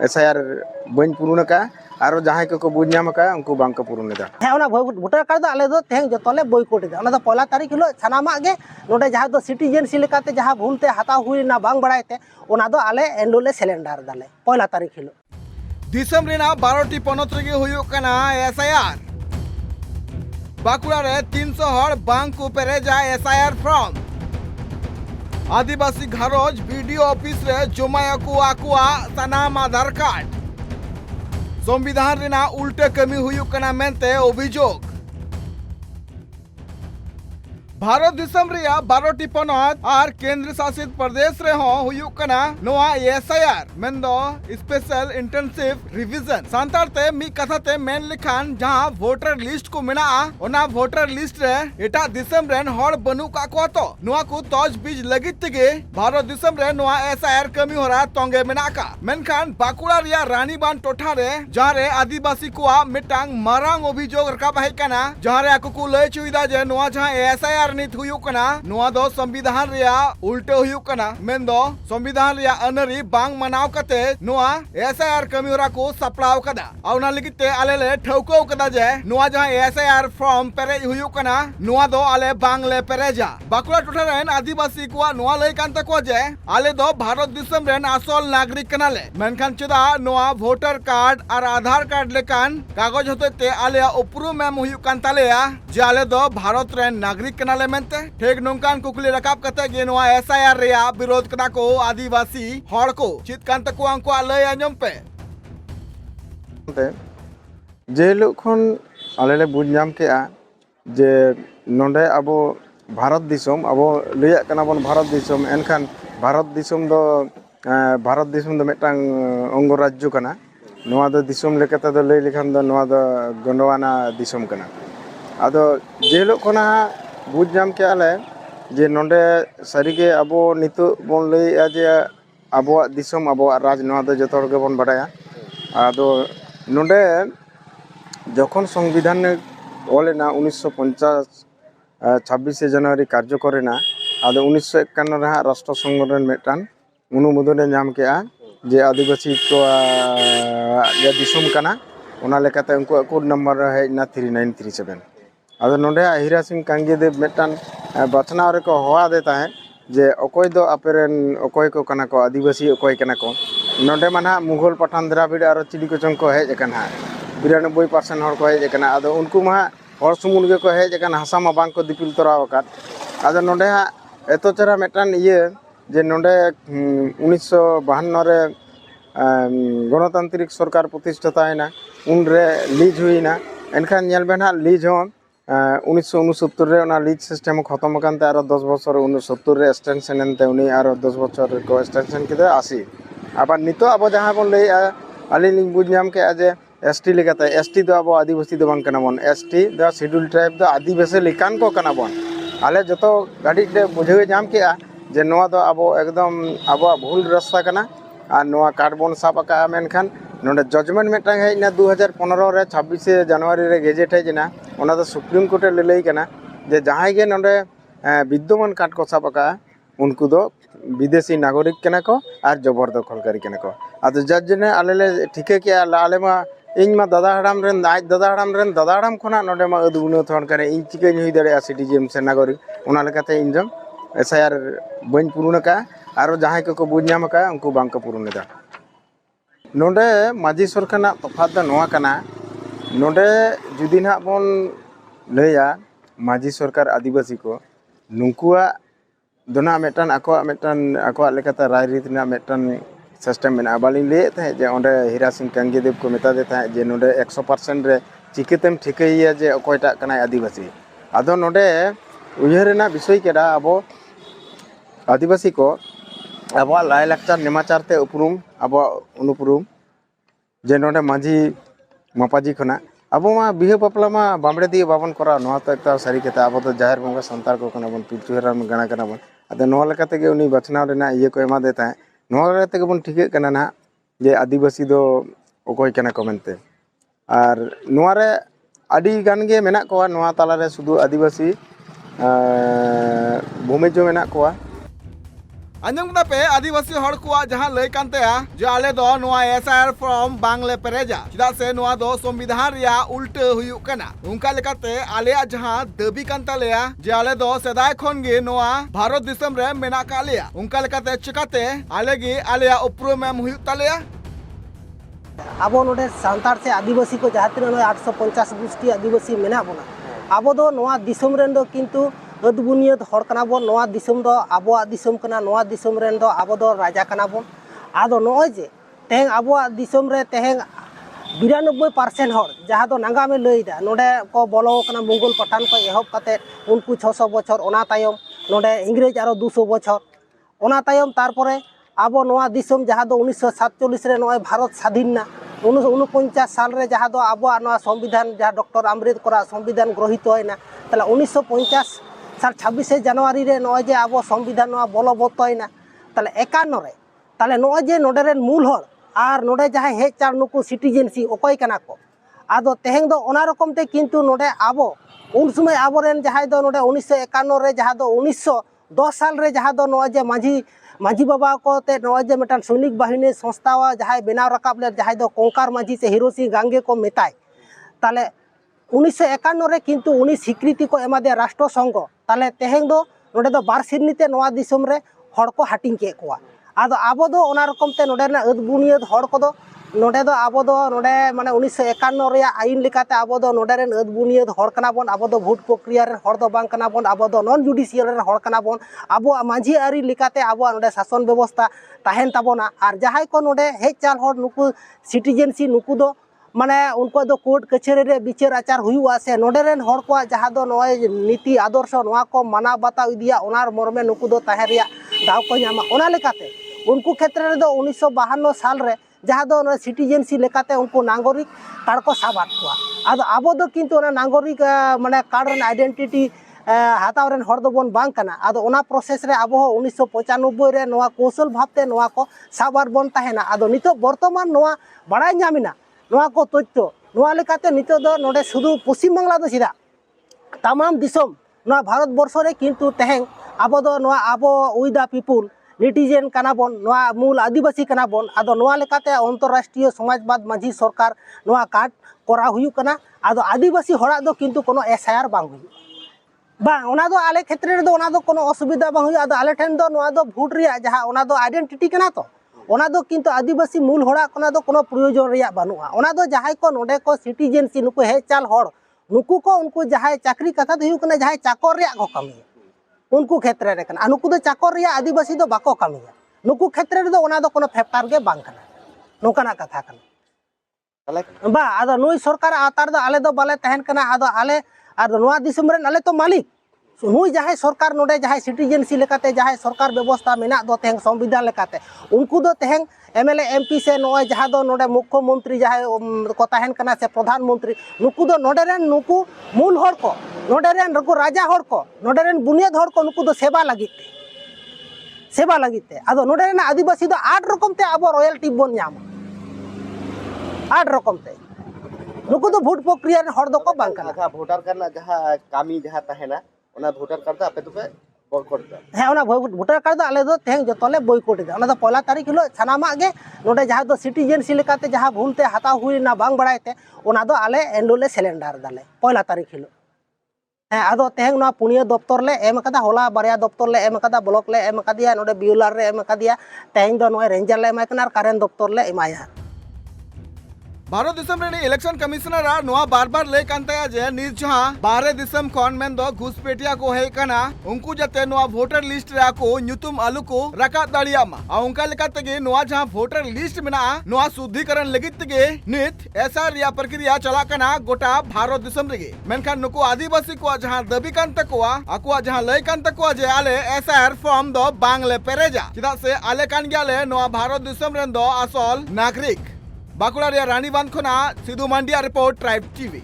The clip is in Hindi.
एसआईआर बन पूर्ण का और जहां को बुझ नाम का उनको बांग को पूर्ण लेदा हाँ ओना वोटर कार्ड आले दो तेहन जतले बॉयकॉट दा ओना दो पहला तारीख हिलो सानामा गे नोडे जहां दो सिटीजनशिप लेकाते जहां भूलते हाताव हुईना बांग बड़ायते ओना दो आले एंडोले सिलेंडर दाले पहला तारीख हिलो दिसम रेना 12टी पनत रेगे हुयुक कना एसआईआर बाकुड़ा रे 300 हड़ बांग को पेरेजा एसआईआर फॉर्म आदिवासी घरोज वीडियो ऑफिस रे जमाया को आकुआ सनाम आधार कार्ड संविधान रेना उल्टे कमी हुयुक कना मेंते अभियोग भारत दिसम रिया 12टी पनत और केंद्र शासित प्रदेश रे हो हुयुक कना नोआ एसआईआर मेंदो स्पेशल इंटेंसिव रिवीजन सांतारते मी कथाते मेन लिखान जहां वोटर लिस्ट को मेना ओना वोटर लिस्ट रे एटा दिसम रेन हड़ बनु का को तो नोआ को तोज बीज लगित तेगे भारत दिसम रे नोआ एसआईआर कमी होरा तोंगे मेना का मेनखान बाकुड़ा रिया रानीबान टोठा रे जहां रे आदिवासी को मिटांग मारांग अभियोग रकाब है कना जहां रे आको को लय चुइदा जे नोआ जहां एसआईआर नित हुयुक कना नोआ दो संविधान रिया उल्टे हुयुक कना मेंदो संविधान रिया अनरी बांग मनाव कते नोआ एसआईआर कमी होरा को सपड़ाव कदा औना लगिते आले ले ठौको कदा जे नोआ जहां एसआईआर फॉर्म पेरेज हुयुक कना नोआ दो आले बांग ले पेरेजा बाकुड़ा टोठा रेन आदिवासी को नोआ लय कान तको जे आले दो भारत दिसम रेन असल नागरिक कना ले मेनखान चेदा नोआ वोटर कार्ड और आधार कार्ड लेकान कागज होते आले उपरुम एम हुयुक कान तालेया जे आले दो भारत रेन नागरिक कना ले मेंते ठीक नोंकान कुकली रकाब कते गे नोआ एसआईआर रिया विरोध कदा को आदिवासी हड़ को चित कान तको अंको लय आंजम पे जेलो खन आलेले बुझ नाम के जे नोंडे अब भारत दिसम अब लैया कना बन भारत दिसम एनखान भारत दिसम दो मिटांग अंग राज्य कना नोआ दो दिसम लेकाते दो लय लेखान दो नोआ दो गंडवाना दिसम कना आदो जेलो खना बुझ नाम के आले जे नोंडे सारिगे अब नितो बन लैया जे आबो दिसम आबो राज नोआ दो जतो हर गेबन बाडाया आदो नोंडे जखन संविधान ओलेना 1950 26 जनवरी कार्यकरेना आदो 1951 रे राष्ट्र संगठन मेटान अनुमोदन नाम के जे आदिवासी को या दिसम कना ओना लेकाते उनको कोड नंबर हेना 3937 आदो नोंडे हिरा सिंह कांगी देव मेटान बचनाव रे को होआ देता है जे अकोय दो अपेरेन अकोय को कना को आदिवासी अकोय कना को नोंडे माना मुगल पठान द्राविड़ और चिली को चंग को हेज कना 92% हर को हेज कना आदो उनको मा हर सुमुन गे को हेज कना हसा मा बांग को दिपिल तोराव का आदो नोंडे हा एतो चरा मेटान ये जे नोंडे 1952 रे गणतांत्रिक सरकार प्रतिष्ठा तायना उन रे लीज हुईना एनखान नेल बेना लीज हो 1969 रे ओना लीज सिस्टम खत्म कानते आरो 10 बছর 69 रे एक्सटेंशन एनते उनी आरो 10 बছর को एक्सटेंशन किदे 80 आबार नितो अब जहां बन लय आली लिंग बुझ नाम के जे एसटी लेकाते एसटी दो अब आदिवासी दो बांग कना बन एसटी द शेड्यूल ट्राइब दो आदिवासी लिकान को कना बन आले जतो गाड़ी दे बुझे नाम के जे नोआ दो अब एकदम अब भूल रास्ता कना और नोआ कार्ड बन सापका मेनखान नोडे जजमेंट मेटांग हेजना 2015 रे 26 जनवरी रे गेजेट हेजना ओना दो सुप्रीम कोर्ट ले लई कना जे जहां गे नोडे विद्यमान कार्ड को सापका उनको दो विदेशी नागरिक कना को और जबरदखलकारी कना को आदो जज ने आलेले ठीके के आले मा इन मा दादा हड़ाम रेन आज दादा हड़ाम खना नोडे मा अदुनो थन करे इन चिके हुई दाड़े सिटीजन से नागरिक ओना लेकाते इन जम एसआईआर बन पूर्ण का और जहां को बुझ नाम का उनको बांग को पूर्ण दा नोडे माजी सरकार ना तफात दा नोआ कना नोडे जुदी ना बन लैया माजी सरकार आदिवासी को नुकुआ दोना मेटान आको लेकाते राजनीत ना मेटान सिस्टम मेना बाली ले थे जे ओंडे हीरा सिंह कांगी देव को मेता दे था जे नोडे 100% रे चिकेतेम ठिकैया जे अकोयटा कना आदिवासी आदो नोडे उयहरेना विषय केडा अब आदिवासी को अब लाय लाक्चार नेमाचार ते उपरुम अब अनुपुरुम जे नोडे माझी मापाजी खना अब मा बिहे बपला मा बामड़े दिए बाबन करा नोआ तो एकता सारी केता अब तो जाहिर बंगा संतार को कना बन पिलचुहरा में गणा कना बन अद नोआ लेकाते गे उनी बचनाव रेना ये को एमा देता है नोआ लेकाते बन ठीके कना ना जे आदिवासी दो ओकोय कना को मेनते और नोआ रे आदि गान गे मेना को नोआ ताला रे सुदु आदिवासी भूमिजो मेना को अंजम पे आदिवासी हड़ को जहां लय कानतेया जे आले दो नोआ एसआईआर फॉर्म बांगले पेरेजा चिदा से नोआ दो संविधान रिया उल्टे हुयुक कना उनका लेकाते आलेया जहां दबी कानतालेया जे आले दो सदाय खन गे नोआ भारत दिसम रे मेना कालेया उनका लेकाते चिकाते आले गे आलेया उपरुम एम हुयुक तालेया अब नोडे सांतार से आदिवासी को जहाँ तीन 850 गोष्ठी आदिवासी मेना बोना अब दो नोआ दिसम रेन दो किंतु अदबुनियत हड़ कना बोन नोआ दिसम दो आबोआ दिसम कना नोआ दिसम रेन दो आबो दो राजा कना बोन आदो नोय जे तेहें आबोआ दिसम रे तेहें 92% हड़ जहाँ दो नांगामे लईदा नोडे को बोलो कना मंगल पठान को एहब कते उनको 600 बछर ओना तायम नोडे इंग्रेज आरो 200 बछर ओना तायम तारपरे आबो नोआ दिसम जहाँ दो 1947 रे नोय भारत स्वाधीन ना 1949 साल रे जहाँ दो आबो नोआ संविधान जहाँ डॉक्टर आम्बेडकर संविधान गृहीत होयना तला 1950 साल 26 जनवरी रे नोय जे आबो संविधान नोआ बलबद्ध होयना तले 51 रे तले नोय जे नोडे रेन मूल हड़ आर नोडे जहाँ हेज चार नुकु सिटीजनसी ओकय कना को आदो तेहें दो ओना रकम ते किंतु नोडे आबो उन समय आबो रेन जहाँ दो नोडे 1951 रे जहाँ दो 1910 साल रे जहाँ दो नोय जे माझी बाबा को ते नोय जे मिटान सैनिक बाहिनी संस्था जहाँ बनाव रकाब ले जहाँ दो कोंकार माझी से हिरोसी गांगे को मेताय ताले 1951 रे किंतु उनी स्वीकृति को एमा दे राष्ट्र संघ ताले तेहें दो नोडे दो बार सिरनीते नोआ दिसम रे हड़ को हाटिंग के कोआ आदो आबो दो ओना रकम ते नोडे ना अदबुनियत हड़ को दो नोडे दो आबो दो नोडे माने 1951 रे आईन लेकाते आबो दो नोडे रेन अदबुनियत हड़ कना बोन आबो दो भोट प्रक्रिया रे हड़ दो बांग कना बोन आबो दो नॉन जुडिशियल रे हड़ कना बोन आबो माझी आरी लेकाते आबो नोडे शासन व्यवस्था ताहेन ताबोना आर जहाय को नोडे हेज चाल हड़ नुकु सिटीजनसी नुकु दो माने उनको दो कोर्ट कचहरी रे विचार आचार हुआ से नोडे रेन हड़ को जहाँ दो नोय नीति आदर्श नोआ को माना बाताव इदिया ओनार मर्मे नुकु दो ताहे रिया दाव को नामा ओना लेकाते उनको क्षेत्र रे दो 1952 साल रे जहाँ दो सिटीजनसी लेकाते उनको नागरिक कार्ड को साबात हुआ आदो आबो दो किंतु नागरिक माने कार्ड रेन आइडेंटिटी हाताव रेन हड़ दो बोन बांग कना आदो ओना प्रोसेस रे आबो 1995 रे नोआ कौशल भावते नोआ को साबार बोन ताहेना आदो नितो वर्तमान नोआ बड़ाय नामिना नोआ को तथ्य नोआ लेकाते नितो दो नोडे शुधु पश्चिम बांग्ला दो सीधा तमाम दिसम नोआ भारत वर्ष रे किंतु तेहें आबो दो नोआ आबो उइ द पीपुल निटीजेन कना बोन नोआ मूल आदिवासी कना बोन आदो नोआ लेकाते अंतरराष्ट्रीय समाजवाद माझी सरकार नोआ कार्ड करा हुयु कना आदो आदिवासी हड़ा दो किंतु कोनो एसआईआर बांग हुयु बा ओना दो आले क्षेत्र रे दो ओना दो कोनो असुविधा बांग हुयु आदो आले ठेन दो नोआ दो भोट रिया जहां ओना दो आइडेंटिटी कना तो ओना दो किंतु आदिवासी मूल हड़ा कोना दो कोनो प्रयोजन रिया बानुआ ओना दो जहां को नोडे को सिटीजनसी नुको हे चाल हड़ नुकु को उनको जहां चाकरी कथा दो हुयु कना जहां चाकर रिया को कमी उनको क्षेत्र रे कना नुकु दो चाकर रिया आदिवासी दो बाको कमिया नुकु क्षेत्र रे दो ओना दो कोनो फैक्टर के बांग कना नोकाना कथा कना बा आदो नुई सरकार आतार दो आले दो बाले तहन कना आदो आले आदो नोआ दिसम रेन आले तो मालिक नुई जहां सरकार नोडे जहां सिटीजनसी लेकाते जहां सरकार व्यवस्था मेना दो तेहं संविधान लेकाते उनको दो तेहं एमएलए एमपी से नोय जहां दो नोडे मुख्यमंत्री जहां को तहन कना से प्रधानमंत्री नुकु दो नोडे रेन नुकु मूल हड़ को नोडे रेन रको राजा हड़ को नोडे रेन बुनियाद हड़ को नुकु दो सेवा लगिते आदो नोडे रेन आदिवासी दो 8 रकम ते आबो रॉयल्टी बोन नामा 8 रकम ते नुकु दो भोट प्रक्रिया रे हड़ दो को बांग कना भोटर कार्ड ना जहाँ कामी जहाँ तहेना ओना भोटर कार्ड आपे तो पे बॉयकॉट दा हाँ ओना भोटर कार्ड दो आले दो तेहं जतले बॉयकॉट दा ओना दो पहला तारीख हिलो सानामा गे नोडे जहाँ दो सिटीजनसी लेकाते जहाँ भूलते हाताव हुई ना बांग बड़ायते ओना दो आले एनरोले सिलेंडर दाले पहला तारीख हिलो हाँ आदो तेहं ना पुनिया दफ्तर ले एम कदा होला बारिया दफ्तर ले एम कदा ब्लॉक ले एम कदिया नोडे बिउलार रे एम कदिया तेहं दो नोय रेंजर ले एम कना कारेन दफ्तर ले एमाया भारत दिसम रे इलेक्शन कमिश्नर नोआ बार बार ले कांताया जे निज जहां बाहरे दिसम खन मेन दो घुसपेटिया को हे कना उनको जते नोआ वोटर लिस्ट रे को ᱧᱩᱛᱩᱢ आलू को रका दाड़ियामा आ उनका लेका तगे नोआ जहां वोटर लिस्ट मेना नोआ शुद्धिकरण लगित तगे नित एसआर रिया प्रक्रिया चला कना गोटा भारत दिसम रेगे मेनखान नुको आदिवासी को जहां दबी कान तकोआ आकुआ जहां लय कान तकोआ जे आले एसआर फॉर्म दो बांगले पेरेजा चिदा से आले कान गयाले नोआ भारत दिसम रेन दो आसल नागरिक बाकुड़ा रानी बांध खोना सिद्धू मांडिया रिपोर्ट ट्राइब टीवी।